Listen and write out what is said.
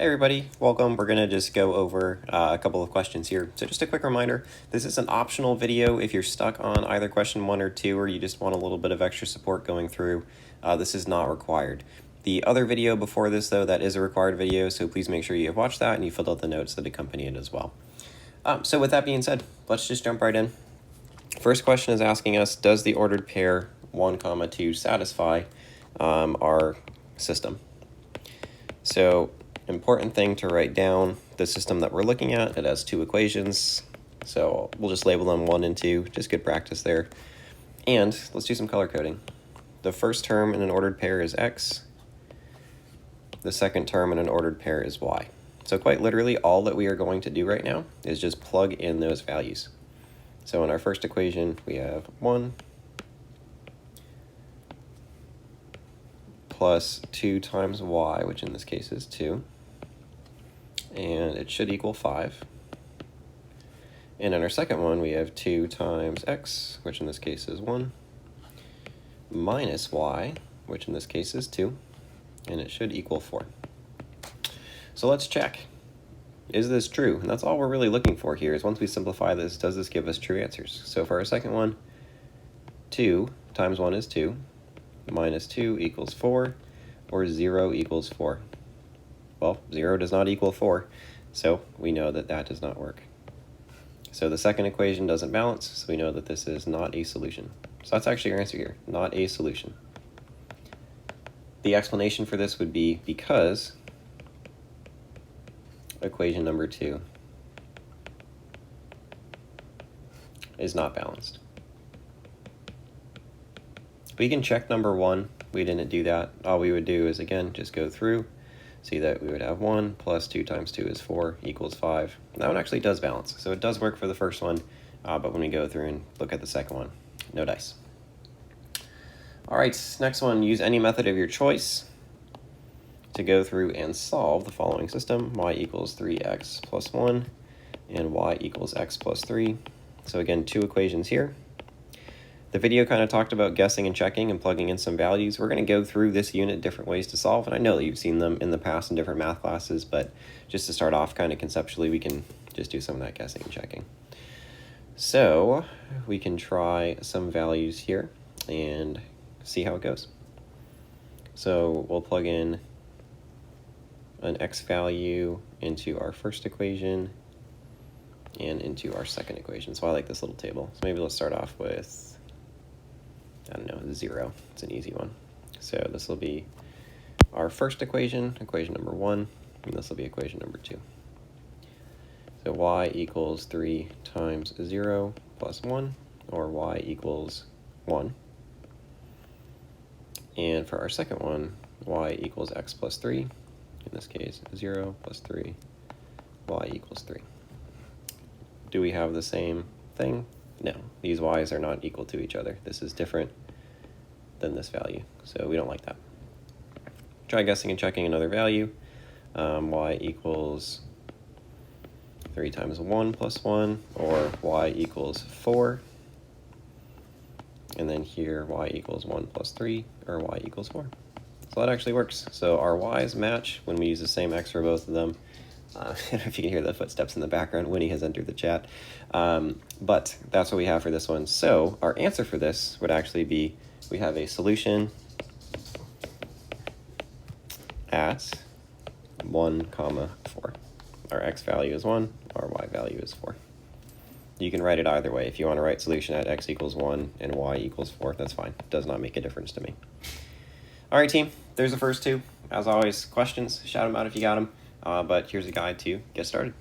Hey everybody, welcome. We're going to just go over a couple of questions here. So just a quick reminder, this is an optional video if you're stuck on either question 1 or 2 or you just want a little bit of extra support going through. This is not required. The other video before this though, that is a required video, so please make sure you have watched that and you filled out the notes that accompany it as well. So with that being said, let's just jump right in. First question is asking us, does the ordered pair 1, 2 satisfy our system? So important thing to write down, the system that we're looking at, it has 2 equations, so we'll just label them 1 and 2, just good practice there. And let's do some color coding. The first term in an ordered pair is x, the second term in an ordered pair is y. So quite literally all that we are going to do right now is just plug in those values. So in our first equation we have 1 plus 2 times y, which in this case is 2, and it should equal 5. And in our second one, we have 2 times x, which in this case is 1, minus y, which in this case is 2, and it should equal 4. So let's check. Is this true? And that's all we're really looking for here, is once we simplify this, does this give us true answers? So for our second one, 2 times 1 is 2, minus 2 equals 4, or 0 equals 4. Well, 0 does not equal 4, so we know that that does not work. So the second equation doesn't balance, so we know that this is not a solution. So that's actually our answer here, not a solution. The explanation for this would be because equation number 2 is not balanced. We can check number 1. We didn't do that. All we would do is, again, just go through, see that we would have 1 plus 2 times 2 is 4 equals 5. That one actually does balance, so it does work for the first one, but when we go through and look at the second one, no dice. All right, next one, use any method of your choice to go through and solve the following system. Y equals 3x plus 1, and y equals x plus 3. So again, 2 equations here. The video kind of talked about guessing and checking and plugging in some values. We're going to go through this unit different ways to solve, and I know that you've seen them in the past in different math classes, but just to start off kind of conceptually, we can just do some of that guessing and checking. So we can try some values here and see how it goes. So we'll plug in an x value into our first equation and into our second equation. So I like this little table. So maybe let's start off with, I don't know, 0. It's an easy one. So this will be our first equation, equation number 1, and this will be equation number 2. So y equals 3 times 0 plus 1, or y equals 1. And for our second one, y equals x plus 3. In this case, 0 plus 3, y equals 3. Do we have the same thing? No, these y's are not equal to each other. This is different than this value, so we don't like that. Try guessing and checking another value. Y equals 3 times 1 plus 1, or y equals 4. And then here, y equals 1 plus 3, or y equals 4. So that actually works. So our y's match when we use the same x for both of them. I don't know if you can hear the footsteps in the background. Winnie has entered the chat. But that's what we have for this one. So our answer for this would actually be, we have a solution at 1, 4. Our x value is 1, our y value is 4. You can write it either way. If you want to write solution at x equals 1 and y equals 4, that's fine. It does not make a difference to me. All right, team, there's the first 2. As always, questions, shout them out if you got them. But here's a guide to get started.